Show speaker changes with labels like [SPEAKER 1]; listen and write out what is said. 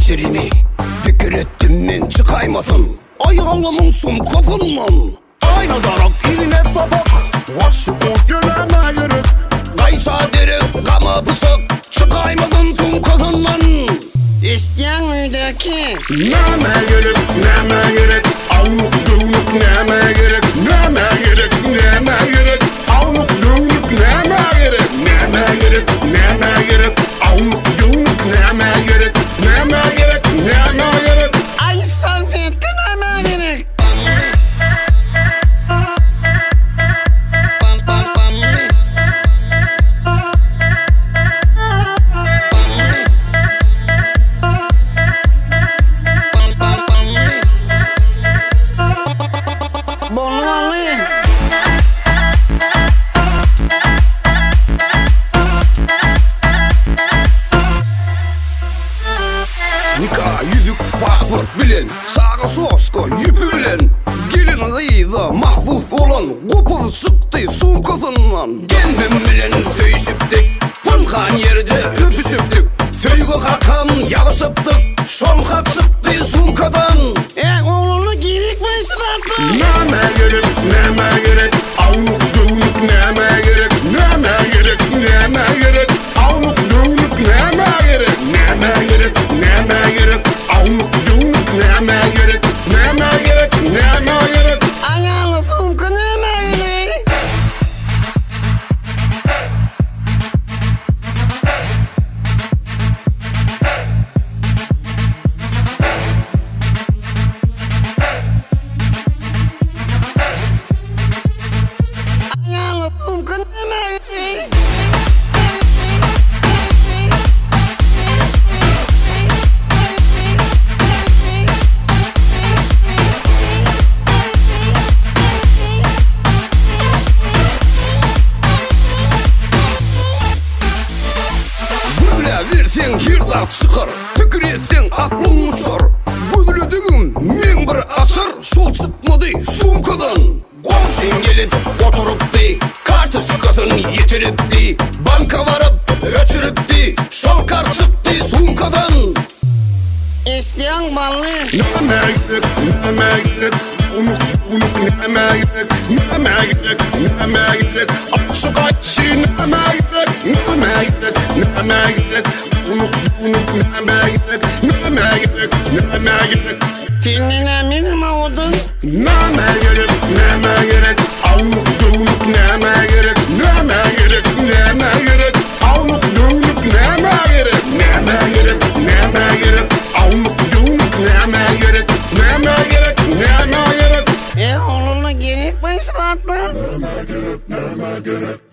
[SPEAKER 1] Şirini fikir ettim men çıkaymasın ayağımın sumkasından. Aynadarak iğne sabak
[SPEAKER 2] Aşık yöneme gerek.
[SPEAKER 1] Kaysa derek kama bıçak çıkaymasın sumkasından.
[SPEAKER 3] İsteyen üydeki
[SPEAKER 2] Neme gerek, neme gerek. Avluk dövünük neme gerek. Neme gerek, neme gerek. Avluk dövünük neme gerek. Neme gerek, neme gerek. Avluk dövünük neme gerek. Neme gerek, neme gerek.
[SPEAKER 3] ay sarfiyet kınama gerek. Bolvalı
[SPEAKER 1] Nikah, yüzük, pasport bilen sağa soska yüpü bilen gelin kıyıda mahfuz olan kopul çıktı sumkasından. Kendim bilen söyüşüptük pınkan yerde öpüşüptük söyge kalkan yalışıptık şolka çıktı sumkadan.
[SPEAKER 3] oğlunu girik başın atma.
[SPEAKER 2] Neme gerek, neme gerek. Avluk dövünük neme gerek. Neme gerek, neme gerek. Avluk dövünük neme gerek. Neme gerek, neme gerek. Avluk dövünük neme gerek. Neme gerek, neme gerek.
[SPEAKER 3] Ayağını sumkunu emeğini. Ayağını sumkunu emeğini.
[SPEAKER 1] Böyle versen yırlak çıkar tükür etsen aklın uçar. Böbülüdüğüm men bir asır şol çıkmadı sumkadan. Komşun gelip oturupti kartuşkasın yitiripti banka varıp öçürüpti şol kart çıktı sumkadan.
[SPEAKER 3] İsteyen ballı.
[SPEAKER 2] Neme gerek, neme gerek. Unuk neme gerek. Neme gerek, neme gerek. Aşık açı neme gerek. Neme gerek, neme gerek. Unuk neme gerek. Neme gerek, neme gerek.
[SPEAKER 3] Kendine benim avudun.
[SPEAKER 2] Neme gerek, neme gerek. Avluk dövünük neme gerek. Neme gerek, neme gerek. Avluk dövünük neme gerek. Neme gerek, neme gerek. Avluk dövünük neme gerek. Neme gerek, neme gerek.
[SPEAKER 3] Oğlunu girik başın atma.
[SPEAKER 2] Neme gerek, neme gerek.